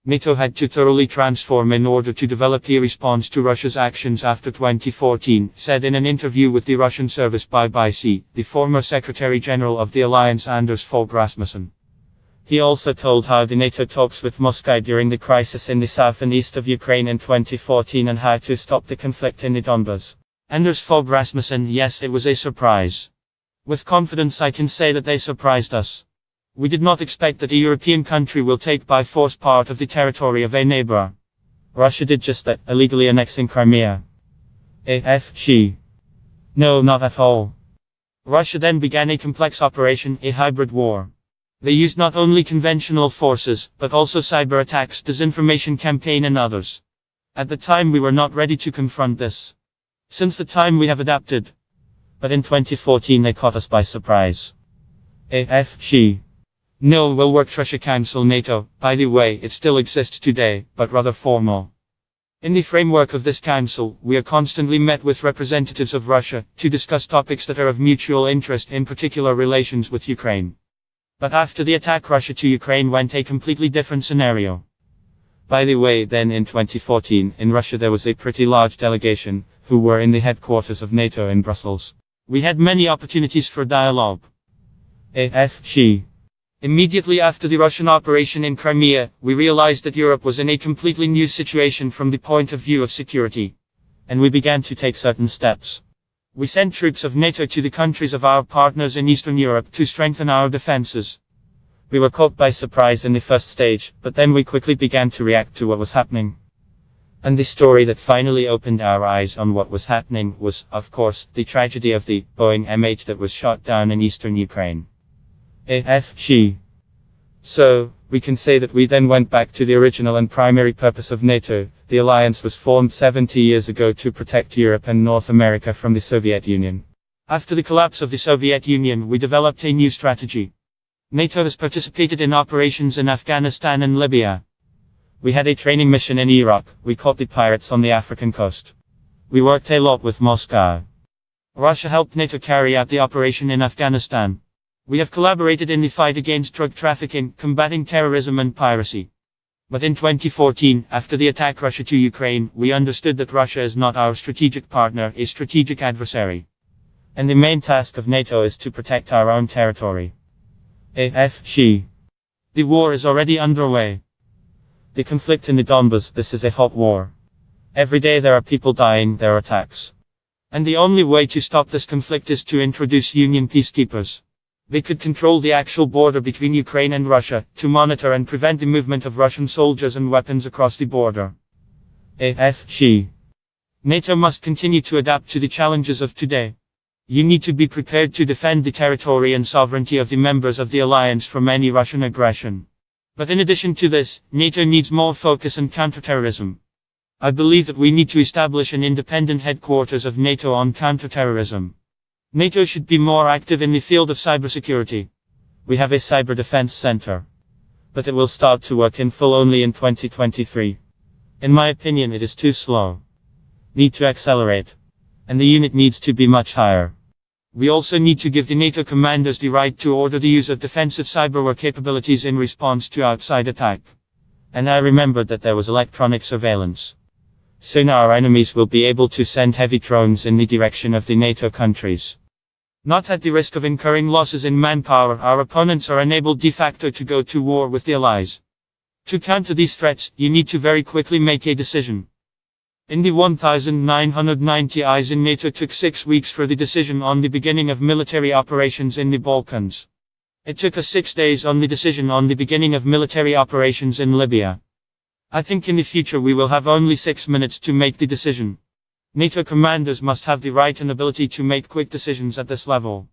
NATO had to thoroughly transform in order to develop a response to Russia's actions after 2014, said in an interview with the Russian service by BBC, the former Secretary General of the Alliance Anders Fogh Rasmussen. He also told how the NATO talks with Moscow during the crisis in the south and east of Ukraine in 2014 and how to stop the conflict in the Donbas. Anders Fogh Rasmussen: yes, it was a surprise. With confidence I can say that they surprised us. We did not expect that a European country will take by force part of the territory of a neighbor. Russia did just that, illegally annexing Crimea. No, not at all. Russia then began a complex operation, a hybrid war. They used not only conventional forces, but also cyber attacks, disinformation campaign and others. At the time we were not ready to confront this. Since the time we have adapted. But in 2014 they caught us by surprise. No, well worked. Russia Council NATO, by the way, it still exists today, but rather formal. In the framework of this council, we are constantly met with representatives of Russia, to discuss topics that are of mutual interest, in particular relations with Ukraine. But after the attack, Russia to Ukraine went a completely different scenario. By the way, then in 2014, in Russia there was a pretty large delegation, who were in the headquarters of NATO in Brussels. We had many opportunities for dialogue. Immediately after the Russian operation in Crimea, we realized that Europe was in a completely new situation from the point of view of security. And we began to take certain steps. We sent troops of NATO to the countries of our partners in Eastern Europe to strengthen our defenses. We were caught by surprise in the first stage, but then we quickly began to react to what was happening. And the story that finally opened our eyes on what was happening was, of course, the tragedy of the Boeing MH that was shot down in eastern Ukraine. So, we can say that we then went back to the original and primary purpose of NATO. The alliance was formed 70 years ago to protect Europe and North America from the Soviet Union. After the collapse of the Soviet Union, we developed a new strategy. NATO has participated in operations in Afghanistan and Libya. We had a training mission in Iraq. We caught the pirates on the African coast. We worked a lot with Moscow. Russia helped NATO carry out the operation in Afghanistan. We have collaborated in the fight against drug trafficking, combating terrorism and piracy. But in 2014, after the attack Russia to Ukraine, we understood that Russia is not our strategic partner, a strategic adversary. And the main task of NATO is to protect our own territory. The war is already underway. The conflict in the Donbas, this is a hot war. Every day there are people dying, there are attacks. And the only way to stop this conflict is to introduce Union peacekeepers. They could control the actual border between Ukraine and Russia, to monitor and prevent the movement of Russian soldiers and weapons across the border. NATO must continue to adapt to the challenges of today. You need to be prepared to defend the territory and sovereignty of the members of the alliance from any Russian aggression. But in addition to this, NATO needs more focus on counterterrorism. I believe that we need to establish an independent headquarters of NATO on counterterrorism. NATO should be more active in the field of cybersecurity. We have a cyber defense center. But it will start to work in full only in 2023. In my opinion, it is too slow. Need to accelerate. And the unit needs to be much higher. We also need to give the NATO commanders the right to order the use of defensive cyberwar capabilities in response to outside attack. And I remembered that there was electronic surveillance. Soon our enemies will be able to send heavy drones in the direction of the NATO countries. Not at the risk of incurring losses in manpower, our opponents are enabled de facto to go to war with the allies. To counter these threats, you need to very quickly make a decision. In the 1990 eyes in NATO took 6 weeks for the decision on the beginning of military operations in the Balkans. It took us 6 days on the decision on the beginning of military operations in Libya. I think in the future we will have only 6 minutes to make the decision. NATO commanders must have the right and ability to make quick decisions at this level.